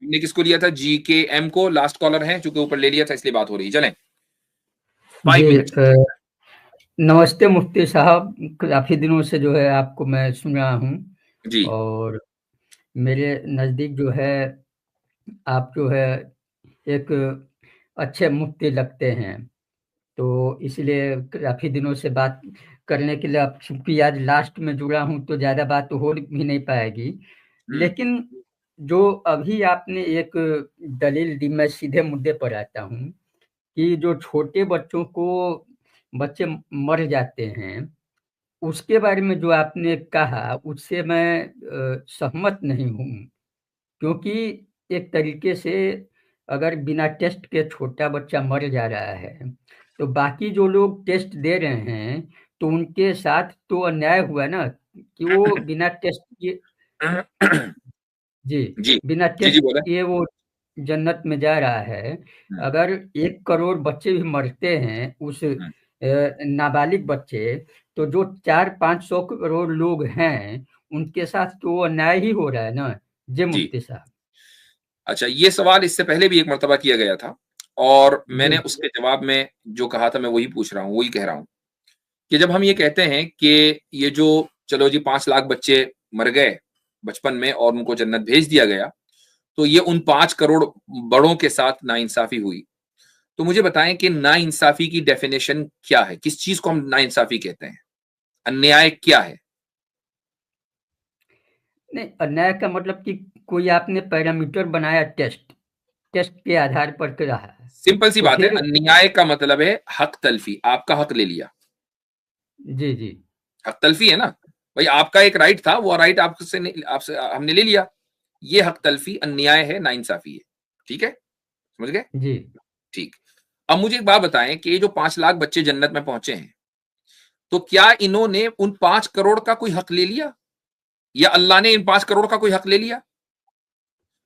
हमने किसको लिया था? GKM को। लास्ट कॉलर है, चूंकि ऊपर ले लिया था इसलिए बात हो रही है। चलें, 5 जी। मिनट। नमस्ते मुफ्ती साहब, काफी दिनों से जो है आपको मैं सुन रहा हूँ। जी और मेरे नज़दीक जो है आप जो है एक अच्छे मुफ्ती लगते हैं। तो इसलिए काफी दिनों से बात करने के लिए, अब चूंकि आज लास्ट में जुड़ा हूँ तो ज्यादा बात तो हो भी नहीं पाएगी। हम्म लेकिन जो अभी आपने एक दलील दी, मैं सीधे मुद्दे पर आता हूँ कि जो छोटे बच्चों को बच्चे मर जाते हैं, उसके बारे में जो आपने कहा उससे मैं सहमत नहीं हूँ। क्योंकि एक तरीके से अगर बिना टेस्ट के छोटा बच्चा मर जा रहा है, तो बाकी जो लोग टेस्ट दे रहे हैं तो उनके साथ तो अन्याय हुआ ना, कि वो बिना टेस्ट किए। जी। जी बिना जी जी, टेस्ट बोले। किए वो जन्नत में जा रहा है। हम्म अगर 1 करोड़ बच्चे भी मरते हैं उस हम्म नाबालिग बच्चे, तो जो 400-500 करोड़ लोग हैं उनके साथ तो वो अन्याय ही हो रहा है ना। जी जी। मुफ्ती साहब। अच्छा, ये सवाल इससे पहले भी एक मर्तबा किया गया था, और मैंने जी उसके जवाब में जो कहा था मैं वही पूछ रहा हूँ, वही कह रहा हूँ कि जब हम ये कहते हैं कि ये जो, चलो जी, 5 लाख बच्चे मर गए बचपन में और उनको जन्नत भेज दिया गया, तो ये उन 5 करोड़ बड़ों के साथ नाइंसाफी हुई। तो मुझे बताएं कि नाइंसाफी की डेफिनेशन क्या है? किस चीज को हम नाइंसाफी कहते हैं? अन्याय क्या है? नहीं, अन्याय का मतलब कि कोई आपने पैरामीटर बनाया, टेस्ट टेस्ट के आधार पर रहा है, सिंपल सी तो बात है, फिर। अन्याय का मतलब है हक तलफी। आपका हक ले लिया। जी जी हक तलफी है ना भाई, आपका एक राइट था, वो राइट आपसे हमने ले लिया। ये हक तलफी अन्याय है, नाइंसाफी है। ठीक है, समझ गए? जी। ठीक। अब मुझे एक बात बताएं कि ये जो 5 लाख बच्चे जन्नत में पहुंचे हैं, तो क्या इन्होंने उन 5 करोड़ का कोई हक ले लिया, या अल्लाह ने इन 5 करोड़ का कोई हक ले लिया?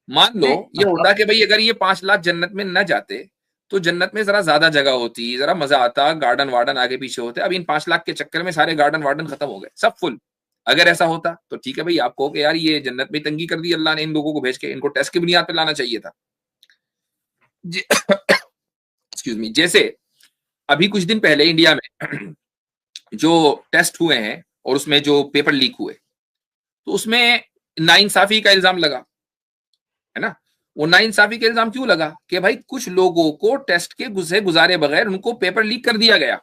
मान लो नहीं, ये होता कि भाई अगर ये 5 लाख जन्नत में न जाते, तो जन्नत में जरा ज्यादा जगह होती, जरा मजा आता, गार्डन वार्डन आगे पीछे होते। अब इन 5 लाख के चक्कर में सारे गार्डन वार्डन खत्म हो गए, सब फुल। अगर ऐसा होता तो ठीक है भाई, आप कहो कि यार ये जन्नत में तंगी कर दी अल्लाह ने इन लोगों को भेज के, इनको टेस्ट की बुनियाद पर लाना चाहिए था। Excuse me. जैसे अभी कुछ दिन पहले इंडिया में जो टेस्ट हुए हैं और उसमें जो पेपर लीक हुए, तो उसमें नाइंसाफी का इल्जाम लगा, है ना? वो नाइंसाफी का इल्जाम क्यों लगा? कि भाई कुछ लोगों को टेस्ट के गुजारे बगैर उनको पेपर लीक कर दिया गया,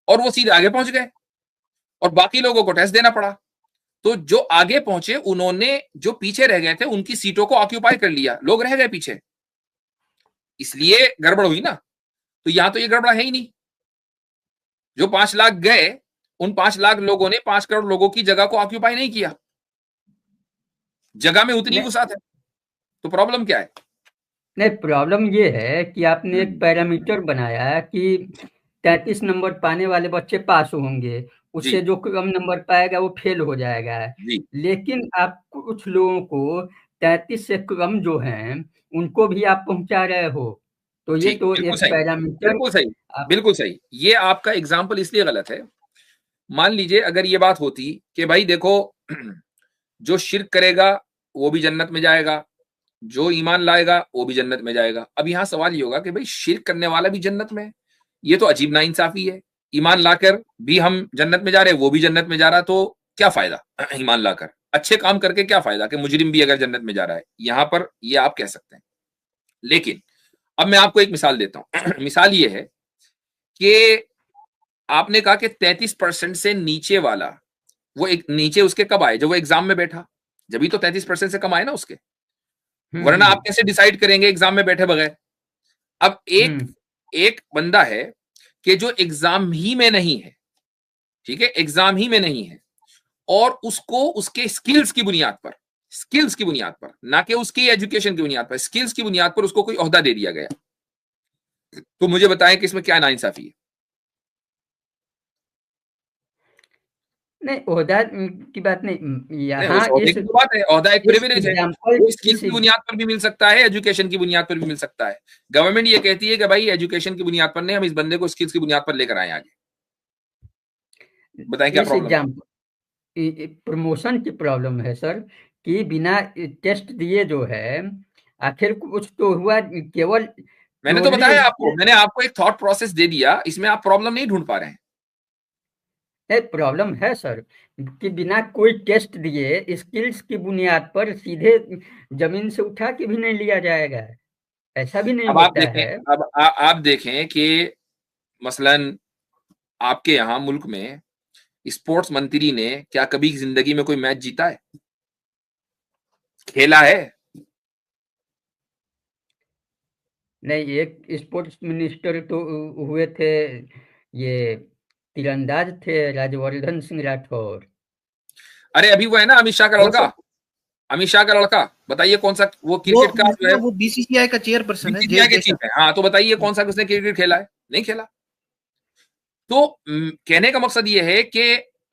और वो सीधे आगे पहुंच गए, और बाकी लोगों को टेस्ट देना पड़ा। तो जो आगे पहुंचे उन्होंने जो पीछे रह गए थे उनकी सीटों को ऑक्यूपाई कर लिया, लोग रह गए पीछे, इसलिए गड़बड़ हुई ना। तो यहां तो ये गड़बड़ा है ही नहीं। जो 5 लाख गए, उन 5 लाख लोगों ने 5 करोड़ लोगों की जगह को ऑक्यूपाई नहीं किया, जगह में उतनी नहीं, वुसात है। तो प्रॉब्लम क्या है? नहीं, प्रॉब्लम ये है कि आपने एक हम्म, पैरामीटर बनाया कि 33 नंबर पाने वाले बच्चे पास होंगे, जी उससे जो कम नंबर पाएगा वो फेल हो जाएगा। जी लेकिन आप कुछ लोगों को 33 से कम जो हैं उनको भी आप पहुंचा रहे हो। तो ये ठीक, तो बिल्कुल एक सही, पैरामीटर बिल्कुल सही, आप। बिल्कुल सही। ये आपका एग्जाम्पल इसलिए गलत है। मान लीजिए अगर ये बात होती कि भाई देखो, जो शिर्क करेगा वो भी जन्नत में जाएगा, जो ईमान लाएगा वो भी जन्नत में जाएगा। अब यहां सवाल ये होगा कि भाई शिर्क करने वाला भी जन्नत में है, ये तो अजीब नाइंसाफी है। ईमान लाकर भी हम जन्नत में जा रहे हैं, वो भी जन्नत में जा रहा, तो क्या फायदा? ईमान लाकर अच्छे काम करके क्या फायदा कि मुजरिम भी अगर जन्नत में जा रहा है? यहां पर ये आप कह सकते हैं। लेकिन अब मैं आपको एक मिसाल देता हूं। मिसाल ये है कि आपने कहा कि 33% से नीचे वाला, वो एक नीचे उसके कब आए? जब वो एग्जाम में बैठा, जब भी तो 33% से कम आए ना उसके, वरना आप हम्म कैसे डिसाइड करेंगे एग्जाम में बैठे बगैर? अब एक हम्म एक बंदा है कि जो एग्जाम ही में नहीं है, ठीक है, एग्जाम ही में नहीं है, और उसको उसके स्किल्स की बुनियाद पर, स्किल्स की बुनियाद पर, ना कि उसकी एजुकेशन की बुनियाद पर, स्किल्स की बुनियाद पर उसको कोई ओहदा दे दिया गया। तो मुझे बताएं कि इसमें क्या नाइंसाफी है? नहीं, ओहदा की बात नहीं। नहीं, यहाँ उस ओहदे इस की तो बात है, ओहदा एक इस प्रिविलेज है। एग्जाम्पल वो स्किल्स इस की बुनियाद पर भी मिल सकता है, एजुकेशन की बुनियाद पर भी मिल सकता है। गवर्नमेंट ये कहती है कि भाई एजुकेशन की बुनियाद पर नहीं, हम इस बंदे को स्किल्स की बुनियाद पर लेकर आए आगे। बताएं क्या इस प्रॉब्लम है? एग्जाम्पल प्रमोशन की प्रॉब्लम है सर, कि बिना टेस्ट दिए जो है आखिर कुछ तो हुआ, केवल मैंने तो प्योरली बताया आपको, मैंने आपको एक थॉट प्रोसेस दे दिया, इसमें आप प्रॉब्लम नहीं ढूंढ पा रहे हैं। प्रॉब्लम है सर कि बिना कोई टेस्ट दिए स्किल्स की बुनियाद पर सीधे जमीन से उठा के भी नहीं लिया जाएगा, ऐसा भी नहीं अब आप होता देखें, है। अब आप देखें कि मसलन आपके यहाँ मुल्क में स्पोर्ट्स मंत्री ने क्या कभी जिंदगी में कोई मैच जीता है, खेला है? नहीं, एक स्पोर्ट्स मिनिस्टर तो हुए थे, ये तीरंदाज थे, राजवर्धन सिंह राठौर। अरे अभी वो है ना अमित शाह का वो लड़का, सर अमित शाह का लड़का, बताइए कौन सा वो वो क्रिकेट का जो है वो बीसीसीआई का चेयरपर्सन है, बीसीसीआई के जय चीफ है। हाँ, तो बताइए कौन सा उसने क्रिकेट खेला है? नहीं खेला। तो कहने का मकसद ये है कि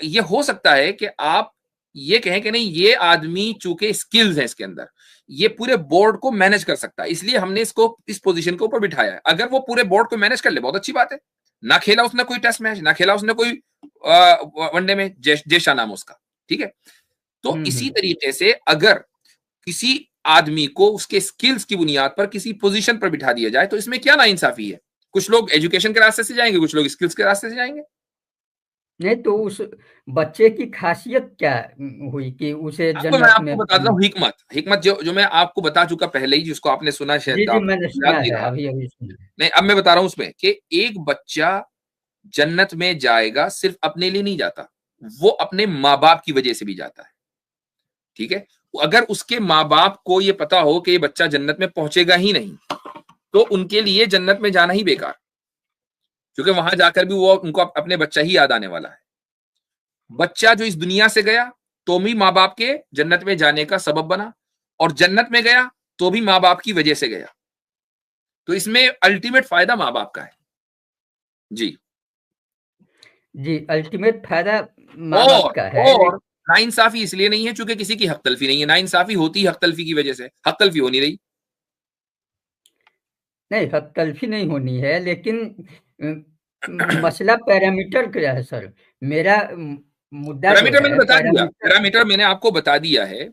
ये हो सकता है कि आप ये कहें कि नहीं, ये आदमी चूंकि स्किल्स है इसके अंदर, ये पूरे बोर्ड को मैनेज कर सकता है, इसलिए हमने इसको इस पोजीशन के ऊपर बिठाया है। अगर वो पूरे बोर्ड को मैनेज कर ले, बहुत अच्छी बात है। ना खेला उसने कोई टेस्ट मैच, ना खेला उसने कोई वनडे में, जयशा नाम उसका, ठीक है। तो इसी तरीके से अगर किसी आदमी को उसके स्किल्स की बुनियाद पर किसी पोजीशन पर बिठा दिया जाए तो इसमें क्या नाइंसाफी है? कुछ लोग एजुकेशन के रास्ते से जाएंगे, कुछ लोग स्किल्स के रास्ते से जाएंगे। नहीं तो उस बच्चे की खासियत क्या हुई कि उसे आपको मैं जन्नत में। आपको बताता हूँ हिकमत, हिकमत जो मैं आपको बता चुका पहले ही, जिसको आपने सुना जी शायद जी, आप मैंने याद सुना नहीं है, रहा। अभी अभी सुना है। नहीं, अब मैं बता रहा हूं उसमें कि एक बच्चा जन्नत में जाएगा सिर्फ अपने लिए नहीं जाता, वो अपने माँ बाप की वजह से भी जाता है, ठीक है। अगर उसके माँ बाप को ये पता हो कि ये बच्चा जन्नत में पहुंचेगा ही नहीं, तो उनके लिए जन्नत में जाना ही बेकार, क्योंकि वहां जाकर भी वो उनको अपने बच्चा ही याद आने वाला है। बच्चा जो इस दुनिया से गया तो भी माँ बाप के जन्नत में जाने का सबब बना, और जन्नत में गया तो भी माँ बाप की वजह से गया। तो इसमें अल्टीमेट फायदा माँ बाप का है। जी, जी, अल्टीमेट फायदा माँ बाप का है। और नाइंसाफी इसलिए नहीं है चूंकि किसी की हक तलफी नहीं है, नाइंसाफी होती हक तलफी की वजह से, हक तलफी हो नहीं रही। नहीं, हक तलफी नहीं होनी है, लेकिन मसला पैरामीटर क्या है सर? मेरा मुद्दा जो पैरामीटर मैंने है बता दिया, पैरामीटर। पैरामीटर मैंने आपको बता दिया है।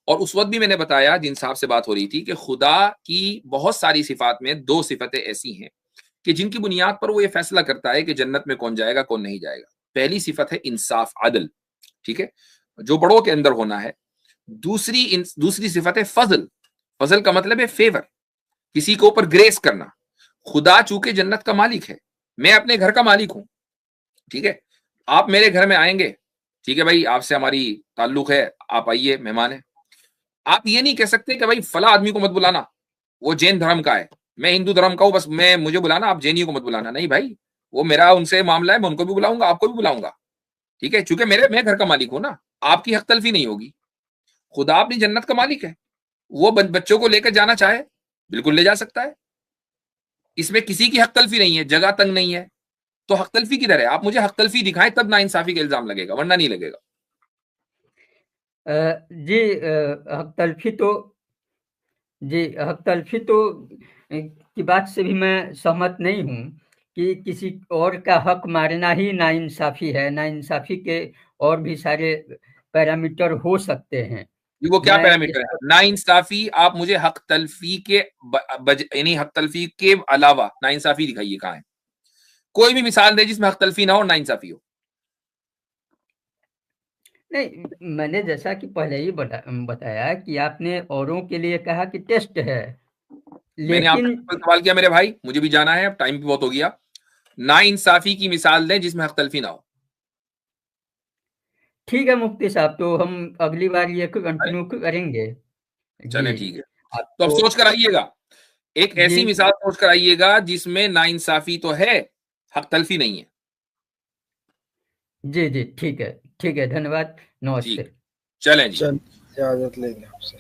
और उस वक्त भी मैंने बताया, जिन साहब से बात हो रही थी, कि खुदा की बहुत सारी सिफात में दो सिफतें ऐसी हैं कि जिनकी बुनियाद पर वो ये फैसला करता है कि जन्नत में कौन जाएगा कौन नहीं जाएगा। पहली सिफत है इंसाफ, अदल, ठीक है, जो बड़ों के अंदर होना है। दूसरी सिफत है फजल। फजल का मतलब है फेवर, किसी के ऊपर ग्रेस करना। खुदा चूंकि जन्नत का मालिक है, मैं अपने घर का मालिक हूं, ठीक है। आप मेरे घर में आएंगे, ठीक है भाई, आपसे हमारी ताल्लुक है, आप आइए, मेहमान है। आप ये नहीं कह सकते कि भाई फला आदमी को मत बुलाना, वो जैन धर्म का है, मैं हिंदू धर्म का हूं, बस मैं मुझे बुलाना, आप जैनियों को मत बुलाना। नहीं भाई, वो मेरा उनसे मामला है, मैं उनको भी बुलाऊंगा, आपको भी बुलाऊंगा, ठीक है, क्योंकि मैं घर का मालिक हूं ना। आपकी हक तलफी नहीं होगी। खुदा अपनी जन्नत का मालिक है, वो बच्चों को लेकर जाना चाहे बिल्कुल ले जा सकता है। इसमें किसी की हक तलफी नहीं है, जगह तंग नहीं है। तो हक तलफी किधर है? आप मुझे हक तलफी दिखाएं, तब ना इंसाफी का इल्जाम लगेगा, वरना नहीं लगेगा। जी, हक तलफी तो, जी, हक तलफी तो की बात से भी मैं सहमत नहीं हूँ कि किसी और का हक मारना ही नाइंसाफी है। नाइंसाफी के और भी सारे पैरामीटर हो सकते हैं। वो क्या मैं इस पैरामीटर है ना इंसाफी? आप मुझे हक तलफी के यानी हक तलफी के अलावा ना इंसाफी दिखाइए, कहां है? कोई भी मिसाल दे जिसमें हक तलफी ना हो, ना इंसाफी हो। नहीं, मैंने जैसा कि पहले ही बताया कि आपने औरों के लिए कहा कि टेस्ट है, मैंने आपसे लेकिन सिंपल सवाल किया मेरे भाई, मुझे भी जाना है, अब टाइम भी बहुत हो गया। ना इंसाफी की मिसाल दें जिसमें हक तलफी ना हो। ठीक है मुफ्ती साहब, तो हम अगली बार ये अरे कंटिन्यू करेंगे। जी, चलें, ठीक है। तो अब आपको। सोच कर आइएगा, एक जी ऐसी मिसाल सोच कर आइएगा जिसमें ना इंसाफी तो है, हक तलफी नहीं है। जी जी, ठीक है, ठीक है, धन्यवाद, ठीक, नमस्ते। चलें जी। चल इजाजत लेंगे आपसे।